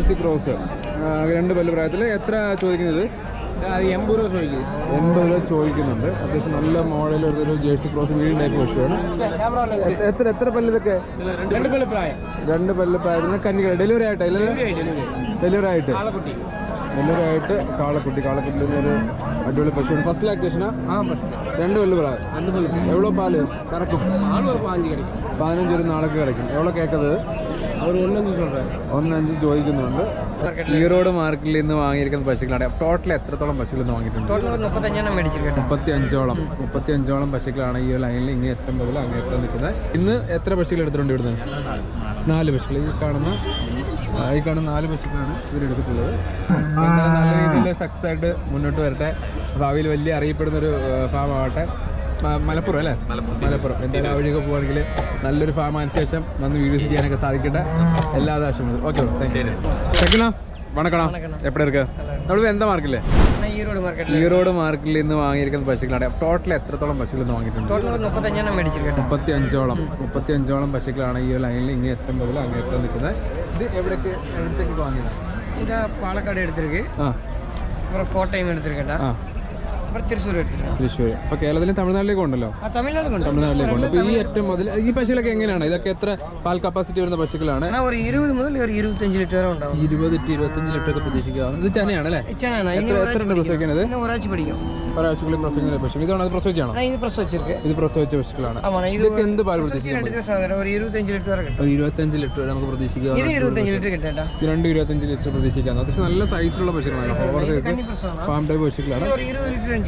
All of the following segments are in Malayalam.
ജേഴ്സി ക്രോസ് 2 പല്ല് പ്രായത്തിൽ എത്ര ചോദിക്കുന്നത്? 80 രൂപ ചോദിക്കും. 80 രൂപ ചോദിക്കുന്നുണ്ട്. അത്യാവശ്യം നല്ല മോഡലൊരു ജേഴ്സി ക്രോസ് വീണ്ടും ടൈപ്പ് പശുവാണ്. എത്ര പല്ല് ഇതൊക്കെ? 2 പല്ല് പ്രായം. 2 പല്ല് പ്രായത്തിന് കന്നികൾ ഡെലിവറി ആയിട്ട് ഡെലിവറി ആയിട്ട് കാളക്കുട്ടി ഒരു അടിപൊളി പശുവാണ്. ഫസ്റ്റ് ലാക്ടേഷനാ? 2 പല്ല് പ്രായം. എவ்வளோ പാല് കറക്കും? 15 ഒരു നാളൊക്കെ കിടക്കും. എவ்வளோ കേൾക്കുന്നത്? 1.5 ചോദിക്കുന്നുണ്ട്. ഈറോഡ് മാർക്കറ്റിൽ നിന്ന് വാങ്ങിയിരിക്കുന്ന പശുക്കളാണ്. ടോട്ടൽ എത്രത്തോളം പശുക്കൾ ഇന്ന് വാങ്ങിയിട്ടുണ്ട്? 35ഓളം പശുക്കളാണ് ഈ ലൈനിൽ ഇങ്ങനെ എത്തും മുതൽ അങ്ങനെ എത്താൻ നിൽക്കുന്നത്. ഇന്ന് എത്ര പശുക്കൾ എടുത്തിട്ടുണ്ട് ഇവിടുന്ന്? 4 പശുക്കൾ. ഈ കാണുന്ന 4 പശുക്കളാണ് ഇവരെടുത്തിട്ടുള്ളത്. എന്തായാലും നല്ല രീതിയിൽ സക്സസ് ആയിട്ട് മുന്നോട്ട് വരട്ടെ. ഭാവിയിൽ വലിയ അറിയപ്പെടുന്നൊരു ഫാം ആവട്ടെ. മലപ്പുറം അല്ലേ? മലപ്പുറം. എന്തായാലും ആ വഴിയൊക്കെ പോകുകയാണെങ്കിൽ നല്ലൊരു ഫാം ആയതിനു ശേഷം വന്ന് വീഡിയോസ് ചെയ്യാനൊക്കെ സാധിക്കട്ടെ. എല്ലാ ആശംസകളും. ഓക്കെ, സെക്കൻഡാ വണക്കണം. എപ്പോഴും ഇരിക്കുക നമ്മൾ എന്താ മാർക്കില്ലേ? ഈറോഡ് മാർക്കറ്റിൽ നിന്ന് വാങ്ങിയിരിക്കുന്ന പശുക്കളാണ്. ടോട്ടൽ എത്രത്തോളം പശുക്കൾ ഇന്ന് വാങ്ങിയിട്ടുണ്ട്? 35ഓളം പശുക്കളാണ് ഈ ലൈനിൽ ഇങ്ങനെ എത്തും മുതൽ അങ്ങനെ എത്താൻ നിൽക്കുന്നത്. ഇത് എവിടേക്ക് വാങ്ങിയത്? ഇത് പാലക്കാട് എടുത്തിരിക്ക്, കോട്ടയം എടുത്തിരിക്കട്ടാ, തൃശ്ശൂർ. അപ്പൊ കേരളത്തിലും തമിഴ്നാട്ടിലേക്ക് ഉണ്ടല്ലോ. തമിഴ്നാട്ടിലേക്ക് ഉണ്ട്. അപ്പൊ ഈ ഏറ്റവും മുതൽ ഈ പശുക്കളൊക്കെ എങ്ങനെയാണ്? ഇതൊക്കെ എത്ര പാൽ കപ്പാസിറ്റി വരുന്ന പശുക്കളാണ്? 20 മുതൽ 25 ലിറ്റർ വരെ ഉണ്ടാവും. 20-25 ലിറ്റർ ഒക്കെ പ്രതീക്ഷിക്കാം. ഇത് ചനയാണ് അല്ലേ? എത്ര പ്രസവിക്കുന്നത്? ഒരാഴ്ചക്കുള്ളിൽ പ്രസവിക്കുന്ന പശു. ഇതാണ് അത് പ്രസവിച്ചാണോ? ഇത് പ്രസവിച്ച പശുക്കളാണ്. ഇതൊക്കെ എന്ത് പാൽ പ്രതീക്ഷിക്കാം? 25 ലിറ്റർ വരെ നമുക്ക് പ്രതീക്ഷിക്കാം. 25 ലിറ്റർ പ്രതീക്ഷിക്കാം. അത്യാവശ്യം നല്ല സൈസിലുള്ള പശുക്കളാണ്. ഓവർ സൈസ് ഫാം ടൈപ്പ് പശുക്കളാണ്.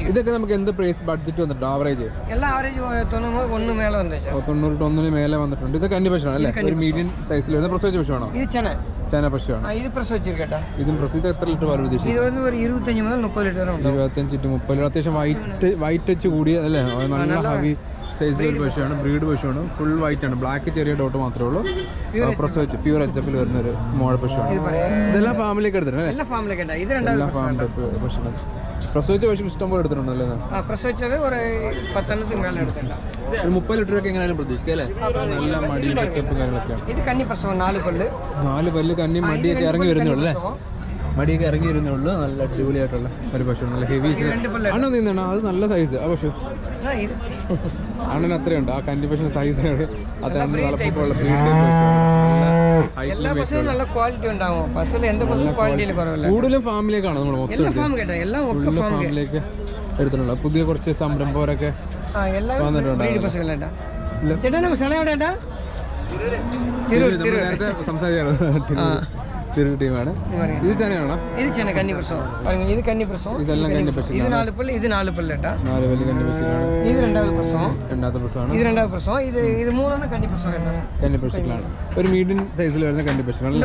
ഇതൊക്കെ നമുക്ക് എന്ത് പ്രൈസ് ബഡ്ജറ്റ് വന്നിട്ടുണ്ട്? ആവറേജ് 90 മേലെ വന്നിട്ടുണ്ട്. ഇത് കന്നി പശുവാണ് അല്ലേ? ഒരു മീഡിയം സൈസിൽ വരുന്ന പ്രസവിച്ച പശുവാണോ? ചന പശുവാണ്. ഇതും പ്രസവിച്ച എത്ര ലിറ്റർ പാൽ പ്രതീക്ഷിക്കും? 25 മുതൽ 30 ലിറ്റർ 25 to 30. അത്യാവശ്യം വൈറ്റ് ടച്ച് കൂടിയ അല്ലേ? നല്ല ഹെവി സൈസ് ഒരു പശുവാണ്. ബ്രീഡ് പശുവാണ്. ഫുൾ വൈറ്റ് ആണ്. ബ്ലാക്ക് ചെറിയ ഡോട്ട് മാത്രമേ ഉള്ളൂ. പ്രസവിച്ച് പ്യൂർ HF വരുന്ന ഒരു മോഡൽ പശുവാണ്. ഇതെല്ലാം ഫാമിലേക്ക് എടുത്തിട്ടുണ്ട്. എല്ലാം ഫാം ടൈപ്പ് പശുക്കൾ. പ്രസവിച്ച പശുക്കൾ ഇഷ്ടം പോലെ എടുത്തിട്ടുണ്ടല്ലേ? പ്രസവിച്ചത് ഒരു 10 മേലെ എടുത്തിട്ടുണ്ട്. ഒരു 30 ലിറ്ററൊക്കെ എങ്ങനെയാലും പ്രതീക്ഷിക്കാം അല്ലേ? നല്ല മടി സെറ്റപ്പ് കാര്യങ്ങളൊക്കെയാണ്. ഇത് കന്നി പ്രസവം. 4 പല്ല് കന്നി മടിയൊക്കെ ഇറങ്ങി വരുന്നുള്ളൂ അല്ലേ? മടിയൊക്കെ ഇറങ്ങി വരുന്നുള്ളൂ. നല്ല അടിപൊളിയായിട്ടുള്ള ഒരു പശു. നല്ല ഹെവി അണ്ണൻ നിന്നാണ്. അത് നല്ല സൈസ് ആ പശു. അണ്ണൻ അത്രയുണ്ട്. ആ കന്നി പശു സൈസ് അതാണ് വളർത്തുള്ള കൂടുതലും ഫാമിലേക്കാണ് നമ്മൾ ഫാമിലേക്ക് എടുത്തിട്ടുള്ളത്. പുതിയ കുറച്ച് സംരംഭകരൊക്കെ വന്നിട്ടുണ്ട്. നേരത്തെ സംസാരിക്കാറ് ടീമാണ്. ഇത് തന്നെയാണോ? ഇത് കന്നി പ്രസവം. ഇത് കന്നി പ്രസവം. ഇതെല്ലാം കന്നി പശു. ഇത് 4 പല്ല്. ഇത് 4 പല്ലേട്ടാ. 4 പല്ല് കന്നി പശുക്കളാണ്. ഇത് രണ്ടാമത്തെ പ്രസവം. ഇത് രണ്ടാമത്തെ പ്രസവം. ഇത് 3 കന്നി പ്രസവം. കന്നി പശുക്കളാണ്. ഒരു മീഡിയം സൈസിൽ വരുന്ന കന്നി പശുക്കളാണ്.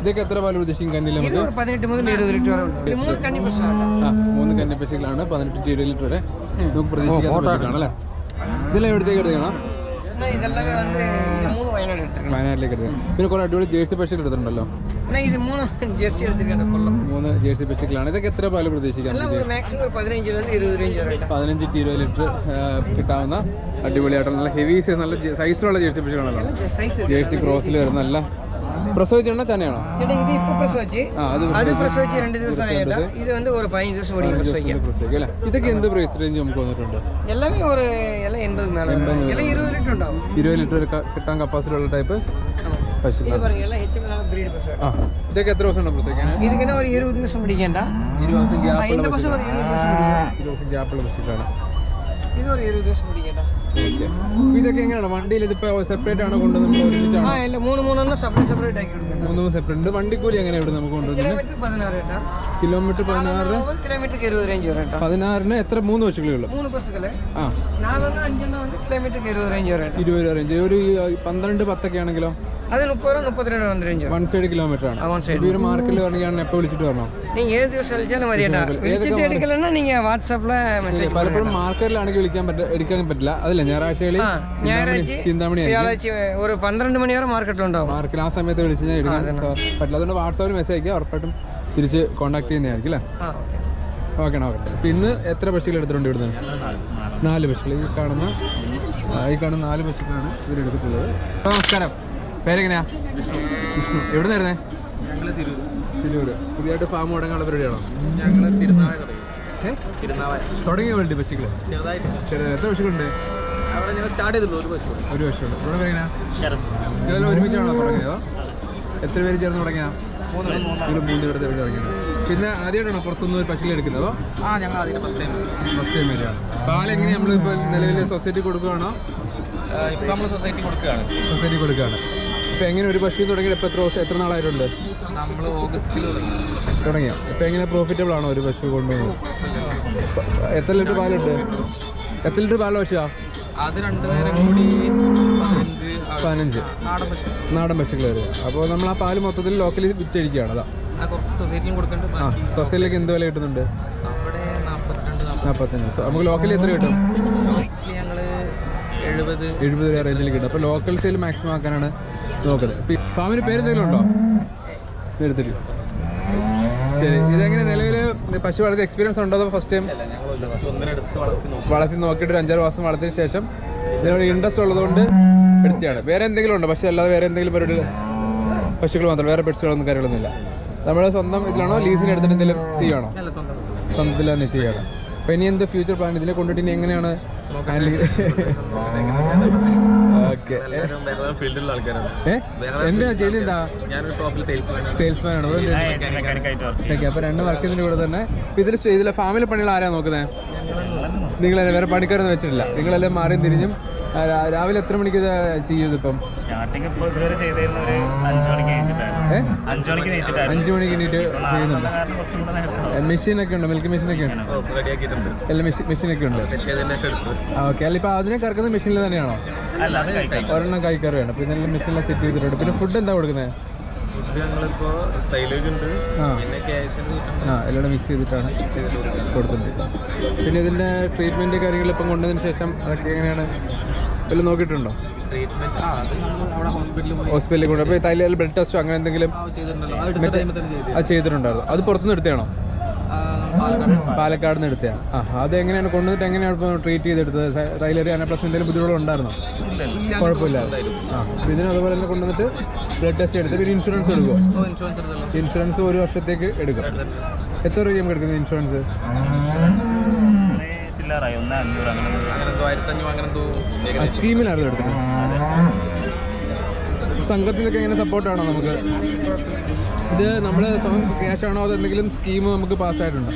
ഇതൊക്കെ എത്ര പാൽ പ്രതീക്ഷിക്കും കന്നിയിൽ? 18 മുതൽ 20 ലിറ്റർ വരെ ഉണ്ട്. 3 കന്നി പശുക്കളാണ്. 3 കന്നി പശുക്കളാണ്. 18 to 20 ലിറ്റർ വരെ നമുക്ക് പ്രതീക്ഷിക്കാവുന്ന പശുക്കളാണ് അല്ലേ? ഇതെല്ലാം എവിടത്തേക്ക് എടുക്കണം? വയനാട്ടിലേക്ക് എടുത്തത്. പിന്നെ കുറെ അടിപൊളി ജേഴ്സി പശുക്കൾ എടുത്തിട്ടുണ്ടല്ലോ. 3 ജേഴ്സി പശുക്കളാണ്. ഇതൊക്കെ എത്ര പാല് പ്രതീക്ഷിക്കാം? 15 to 20 ലിറ്റർ കിട്ടാവുന്ന അടിപൊളിയായിട്ടുള്ള നല്ല ഹെവി സൈസ് നല്ല സൈസിലുള്ള ജേഴ്സി പശുക്കളാണല്ലോ. ജേഴ്സി ക്രോസിൽ വരുന്ന നല്ല പ്രസവിച്ചാണോ ചനയാണോ? ഇതൊക്കെ എന്ത് പ്രൈസ് റേഞ്ച് നമുക്ക് വന്നിട്ടുണ്ട്? 20 ലിറ്റർ കിട്ടാൻ കപ്പാസിറ്റി ഉള്ള ടൈപ്പ് പശുക്കൾ. ഇതൊക്കെ എത്ര ദിവസം പ്രസവിക്കാൻ? 20 ദിവസം പിടിക്കേണ്ട. 20 ദിവസം ഗ്യാപ്പുള്ള പശുക്കളാണ്. ഇതൊക്കെ എങ്ങനെയാണ് വണ്ടിയിൽ? ഇതിപ്പോ സെപ്പറേറ്റ് ആണോ കൊണ്ടുവന്ന് ഒരുമിച്ചാണോ? 3 സെപ്പറേറ്റ് ആക്കി 3 സെപ്പറേറ്റ്. വണ്ടിക്കൂലി എങ്ങനെ ഇവിടെ നമുക്ക് കൊണ്ടുവരുന്നത്? കിലോമീറ്റർ 16. 16 എത്ര? 3 പശുക്കളുള്ളൂ. 20 റേഞ്ച്. ഒരു 12-10 ഒക്കെ ആണെങ്കിലോ? അത് 30-32 റേഞ്ച്. 1 സൈഡ് കിലോമീറ്റർ ആണ്. ഒരു മാർക്കറ്റിൽ വരണമെങ്കിൽ എപ്പോൾ വിളിച്ചിട്ട് വരണോ? ഏത് ദിവസം വിളിച്ചാലും മതി. വാട്സാപ്പില് മെസ്സേജ്. പലപ്പോഴും മാർക്കറ്റിലാണെങ്കിൽ എടുക്കാൻ പറ്റില്ല. അതല്ല ഞായറാഴ്ചകളിൽ ചിന്താമണി ഒരു 12 മണി വരെ മാർക്കറ്റിലുണ്ടാവും. മാർക്കറ്റിൽ ആ സമയത്ത് വിളിച്ച് ഞാൻ എടുക്കാൻ പറ്റില്ല. അതുകൊണ്ട് വാട്സാപ്പിൽ മെസ്സേജ് അയക്കുക. ഉറപ്പായിട്ടും തിരിച്ച് കോൺടാക്ട് ചെയ്യുന്നതായിരിക്കും അല്ലേ? ഓക്കെ. പിന്നെ എത്ര പശുക്കൾ എടുത്തിട്ടുണ്ട് ഇവിടുന്ന്? 4 പശുക്കൾ. ഈ കാണുന്ന 4 പശുക്കളാണ് ഇവരെടുത്തിട്ടുള്ളത്. നമസ്കാരം. പേരെങ്ങനെയാ? വിഷ്ണു. എവിടെ നിന്നായിരുന്നേ? ഞങ്ങൾ തിരൂര്. പുതിയതായിട്ട് ഫാം തുടങ്ങാനുള്ള പരിപാടിയാണോ? ഞങ്ങൾ തിരുനാവായ തുടങ്ങിയ വേൾഡ് പശുക്കൾ ചെറുതായിട്ട് എത്ര പശുക്കളുണ്ട് അവിടെ ഞങ്ങൾ സ്റ്റാർട്ട് ചെയ്തുള്ളൂ ഒരു പശുണ്ട്. ഇവിടെ പേരെങ്ങനെയാ? ഇതെല്ലാം ഒരുമിച്ചാണോ തുടങ്ങിയതോ? എത്ര പേര് ചേർന്ന് തുടങ്ങിയാ? 3 പേര് തുടങ്ങിയത്. പിന്നെ ആദ്യമായിട്ടാണോ പുറത്തുനിന്ന് ഒരു പശുക്കളെ എടുക്കുന്നതോ? ഞങ്ങൾ അതിന് ഫസ്റ്റ് ടൈം വരികയാണ്. പാൽ എങ്ങനെ നമ്മളിപ്പോൾ നിലവിൽ സൊസൈറ്റി കൊടുക്കുകയാണോ? നമ്മൾ സൊസൈറ്റി കൊടുക്കുകയാണ്. ഇപ്പം എങ്ങനെ ഒരു പശു തുടങ്ങിയിട്ട് ഇപ്പോൾ എത്ര നാളായിട്ടുണ്ട്? നമ്മൾ ഓഗസ്റ്റിൽ തുടങ്ങിയോ? ഇപ്പം എങ്ങനെ പ്രോഫിറ്റബിൾ ആണോ ഒരു പശു കൊണ്ടുപോകുന്നത്? എത്ര ലിറ്റർ പാലുണ്ട്? എത്ര ലിറ്റർ പാൽ പശുവാ? അത് 2 നേരം കൂടി 15 നാടൻ പശുക്കൾ വരിക. അപ്പോൾ നമ്മൾ ആ പാല് മൊത്തത്തിൽ ലോക്കലി വിറ്റഴിക്കുകയാണ്. അതാ കുറച്ച് സൊസൈറ്റിയും കൊടുക്കുന്നുണ്ട്. സൊസൈറ്റിയിലേക്ക് എന്ത് വില കിട്ടുന്നുണ്ട്? അവിടെ 45. നമുക്ക് ലോക്കലി എത്ര കിട്ടും? ഞങ്ങൾ 70 രൂപ റേഞ്ചിൽ കിട്ടും. അപ്പോൾ ലോക്കൽ സെയിൽ മാക്സിമം ആക്കാനാണ് നോക്കുന്നത്. ഫാമിന് പേരെന്തെങ്കിലും ഉണ്ടോ? എടുത്തിട്ട് ശരി. ഇതെങ്ങനെ നിലവിൽ പശു വളർത്തി എക്സ്പീരിയൻസ് ഉണ്ടോ? അതോ ഫസ്റ്റ് ടൈം വളർത്തി നോക്കിയിട്ട് ഒരു 5-6 മാസം വളർത്തിയതിന് ശേഷം ഇതിനോട് ഇൻട്രസ്റ്റ് ഉള്ളതുകൊണ്ട് എടുത്തിയാണ്? വേറെ എന്തെങ്കിലും ഉണ്ടോ? പക്ഷേ അല്ലാതെ വേറെ എന്തെങ്കിലും പരിപാടി? പശുക്കൾ മാത്രം, വേറെ പെറ്റ്സുകളൊന്നും കാര്യങ്ങളൊന്നുമില്ല. നമ്മുടെ സ്വന്തം ഇതിലാണോ ലീസിന് എടുത്തിട്ട് എന്തെങ്കിലും ചെയ്യുകയാണോ? സ്വന്തത്തിൽ തന്നെ ചെയ്യുകയാണ്. അപ്പോൾ ഇനി എന്ത് ഫ്യൂച്ചർ പ്ലാൻ? ഇതിനെ കൊണ്ടിട്ട് ഇനി എങ്ങനെയാണ് ഹാൻഡിൽ? ഓക്കെ. എന്തിനാ ചെയ്യുന്നതാ? സെയിൽസ്മാൻ ആണോ? ഓക്കെ. അപ്പോൾ 2 വർക്കിൻ്റെ കൂടെ തന്നെ ഇതിലെ ഫാമിലി പണികൾ ആരാ നോക്കുന്നത്? നിങ്ങളെ വേറെ പണിക്കാരൊന്നും വെച്ചിട്ടില്ല? നിങ്ങളെല്ലാം മാറിയും തിരിഞ്ഞും രാവിലെ എത്ര മണിക്ക് ചെയ്തത്? ഇപ്പം 5 മണിക്ക് എണീറ്റ് ചെയ്യുന്നുണ്ട്. മെഷീനൊക്കെ ഉണ്ടോ? മിൽക്ക് മെഷീനൊക്കെ ഉണ്ട്? എല്ലാം മെഷീനൊക്കെ ഉണ്ട്. ഓക്കെ. അല്ല, ഇപ്പം അതിനെ കറക്കുന്ന മെഷീനിൽ തന്നെയാണോ? ഒരെണ്ണം കൈക്കറി വേണം. പിന്നെ എല്ലാം മെഷീനിൽ സെറ്റ് ചെയ്തിട്ടുണ്ട്. പിന്നെ ഫുഡ് എന്താ കൊടുക്കുന്നത്? എല്ലാം മിക്സ് ചെയ്തിട്ടാണ് കൊടുത്തിട്ടുണ്ട്. പിന്നെ ഇതിൻ്റെ ട്രീറ്റ്മെൻറ്റ് കാര്യങ്ങൾ ഇപ്പം കൊണ്ടതിന് ശേഷം അതൊക്കെ എങ്ങനെയാണ്? എല്ലാം നോക്കിയിട്ടുണ്ടോ? ഹോസ്പിറ്റലിൽ കൊണ്ട് അപ്പോൾ തൈല ബ്ലഡ് ടെസ്റ്റോ അങ്ങനെ എന്തെങ്കിലും അത് ചെയ്തിട്ടുണ്ടായിരുന്നു? അത് പുറത്തുനിന്ന് എടുത്തതാണോ? പാലക്കാട് നിന്ന് എടുത്തതാണ്. അത് എങ്ങനെയാണ് കൊണ്ടുവന്നിട്ട് എങ്ങനെയാണ് ഇപ്പോൾ ട്രീറ്റ് ചെയ്തെടുത്തത്? തൈലറി അനപ്ലസ് എന്തെങ്കിലും ബുദ്ധിമുട്ടുണ്ടായിരുന്നോ? കുഴപ്പമില്ല. ഇതിന് അതുപോലെ തന്നെ കൊണ്ടുവന്നിട്ട് ബ്ലഡ് ടെസ്റ്റ് എടുത്ത് പിന്നെ ഇൻഷുറൻസ് എടുക്കുമോ? ഇൻഷുറൻസ് 1 വർഷത്തേക്ക് എടുക്കും. എത്ര രൂപ നമുക്ക് എടുക്കുന്നത് ഇൻഷുറൻസ്? സ്കീമിലായിരുന്നു എടുത്തത്. സംഘത്തിൽ നിന്നൊക്കെ എങ്ങനെ സപ്പോർട്ടാണോ നമുക്ക്? ഇത് നമ്മൾ ക്യാഷ് ആണോ? അത് എന്തെങ്കിലും സ്കീം നമുക്ക് പാസ്സായിട്ടുണ്ടോ?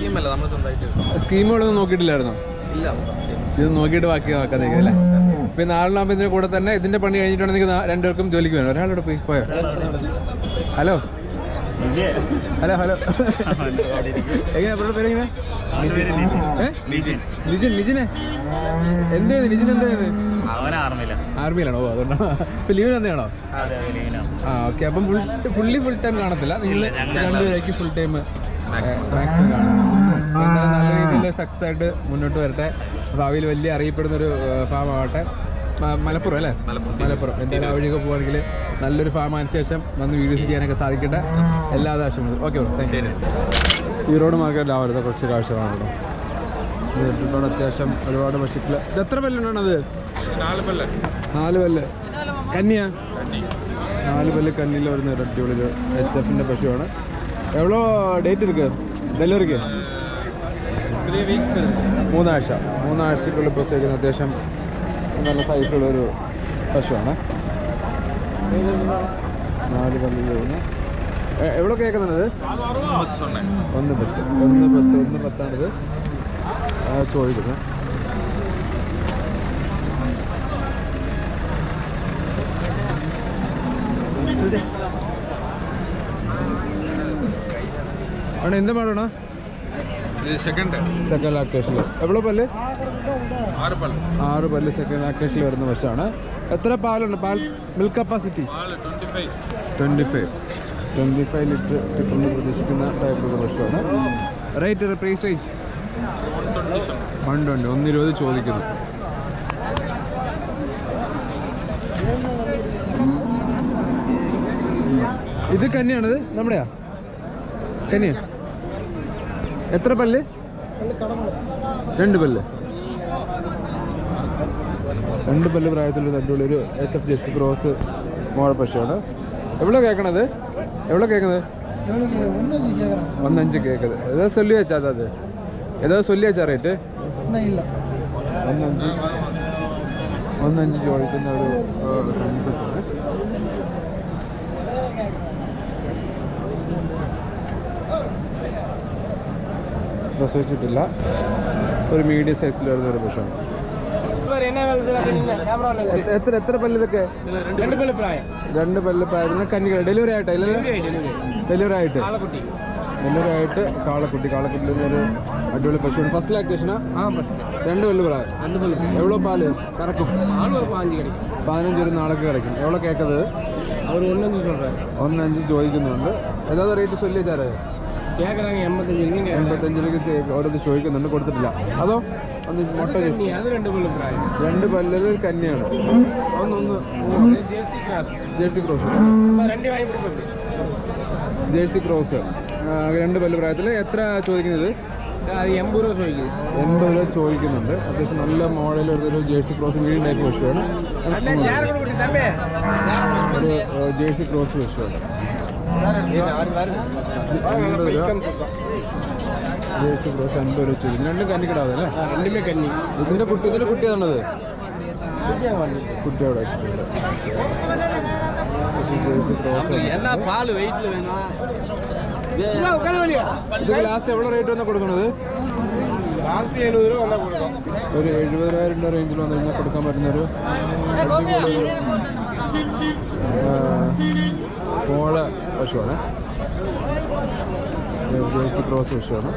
സ്കീമുകളൊന്നും നോക്കിയിട്ടില്ലായിരുന്നോ? ഇത് നോക്കിയിട്ട് ബാക്കി നോക്കാതെ അല്ലേ? പിന്നെ നാളെ ഇതിൻ്റെ കൂടെ തന്നെ ഇതിൻ്റെ പണി കഴിഞ്ഞിട്ടുണ്ടെങ്കിൽ 2 പേർക്കും ജോലിക്ക് വേണം. ഒരാളോട് പോയോ? ഹലോ എങ്ങനെയാ അവരുടെ പേരെങ്ങനെ? നിജിനെ എന്തായത്? നിജിൻ എന്തായത്? ആർമിയിലാണോ? അതുകൊണ്ടാണോ? ഇപ്പം ലീവിന് തന്നെയാണോ? ഓക്കെ. അപ്പം ഫുൾ ടൈം കാണത്തില്ല, നിങ്ങൾ 2 പേരേക്ക് ഫുൾ ടൈം മാക്സിമം കാണും. എന്തായാലും നല്ല രീതിയിൽ സക്സസ് ആയിട്ട് മുന്നോട്ട് വരട്ടെ. ഭാവിയിൽ വലിയ അറിയപ്പെടുന്നൊരു ഫാം ആവട്ടെ. മലപ്പുറം അല്ലേ? മലപ്പുറം. എന്തായാലും ആ വഴിയൊക്കെ പോവുകയാണെങ്കിൽ നല്ലൊരു ഫാം ആയതിനു ശേഷം വന്ന് വീഡിയോസ് ചെയ്യാനൊക്കെ സാധിക്കട്ടെ. എല്ലാ ആശംസകളും. Okay bro, thank you. ഈ റോഡ് മാർക്കറ്റ് ആവരുത് കുറച്ച് കാഴ്ചകളാണ് കേട്ടോ. ഇത് അത്യാവശ്യം ഒരുപാട് പശുക്കൾ. ഇത് എത്ര പല്ലുണ്ടാണത്? 4 പല്ല്. കന്നിയാ? 4 പല്ല് കന്നിയിൽ വരുന്ന ഒരു അടിപൊളി HF പശുവാണ്. എവ്വളോ ഡേറ്റ് ഇருக்கு ഡെലിവറിക്ക്? 3 ആഴ്ചക്കുള്ളിൽ പ്രസവിക്കുന്ന അത്യാവശ്യം നല്ല സൈസുള്ളൊരു പശുവാണ്. 4 പല്ലിൽ വരുന്ന. എവിടെ കേൾക്കുന്നത്? 110 ചോദിക്കുന്നത്. അവിടെ എന്താ പാടാണ്? സെക്കൻഡ് ലാക്ടേഷനിൽ. എവിടെ പല്ല്? 6 പല്ല് സെക്കൻഡ് ലാക്ടേഷനിൽ വരുന്ന പശുവാണ്. എത്ര പാലുണ്ട്? മിൽക്ക് കപ്പാസിറ്റി 25 ലിറ്റർ കിട്ടുമെന്ന് പ്രതീക്ഷിക്കുന്ന ടൈപ്പിലുള്ള പശുവാണ്. റേറ്റ് പ്രൈസ് റേഞ്ച് 120 ചോദിക്കുന്നു. ഇത് കന്നിയാണിത്? നമ്മുടെയാ കന്നിയ? എത്ര പല്ല്? 2 പല്ല്. 2 പല്ല് പ്രായത്തിലുള്ള അടിപൊളി ഒരു HF ജെർസി ക്രോസ് മോഡൽ പശുവാണ്. എവിടെ കേൾക്കണത്? 1.5 கேட்குது. ஏதாவது சொல்லியாச்சா அது ஏதாவது சொல்லியாச்சா റേറ്റ്? ഇല്ല. 1.5 ചോദിക്കുന്ന ഒരു പെൺകുട്ടിയാണ്. പ്രസവിച്ചിട്ടില്ല. ഒരു മീഡിയം സൈസിൽ വരുന്ന ഒരു പശുവാണ്. എത്ര പല്ല് ഇതൊക്കെ? 2 പല്ല് പ്രായം. 2 പല്ല് പ്രായത്തിന് കന്നികൾ. ഡെലിവറി ആയിട്ടാ? ഡെലിവറി ആയിട്ട് കാളക്കുട്ടി ഒരു അടിപൊളി പശുവാണ്. ഫസ്റ്റ് ലാക്ടേഷനാ? 2 പല്ല് പ്രായം. എവ്വളോ പാല് കറക്കും? 15 ഒരു നാളൊക്കെ കിടക്കും. എവ്വളോ കേൾക്കുന്നത്? 1.5 ചോദിക്കുന്നുണ്ട്. ഏതാ റേറ്റ് ചൊല്ലിച്ചാറ്? 85 ഓരോന്ന് ചോദിക്കുന്നുണ്ട്, കൊടുത്തിട്ടില്ല. അതോ ഒന്ന് മുട്ട 2 പല്ലിൽ കന്നിയാണ്. ജേഴ്സി ക്രോസ് 2 പല്ല് പ്രായത്തിൽ. എത്ര ചോദിക്കുന്നത്? 80 രൂപ ചോദിക്കുന്നുണ്ട്. അത്യാവശ്യം നല്ല മോഡൽ ഒരു ജേഴ്സി ക്രോസ് മീഡിയം ടൈപ്പ് പശുവാണ്. ഒരു ജേഴ്സി ക്രോസ് പശുവാണ്. 80 രൂപ ജേഴ്സി ക്രോസ് 50 രൂപ ചോദിക്കും. 2 കന്നിക്കിടാതെ അല്ലേ? ഇതിൻ്റെ കുട്ടിയാണത്. കുട്ടിയോടെ ജേഴ്സി ക്രോസ്. ഇത് ലാസ്റ്റ് എവിടെ റേറ്റ് വന്നാൽ കൊടുക്കണത്? ഒരു 70,000 രൂപ റേഞ്ചിൽ വന്നു കഴിഞ്ഞാൽ കൊടുക്കാൻ പറ്റുന്നൊരു കോള പശുവാണ്. ജേഴ്സി ക്രോസ് പശുവാണ്.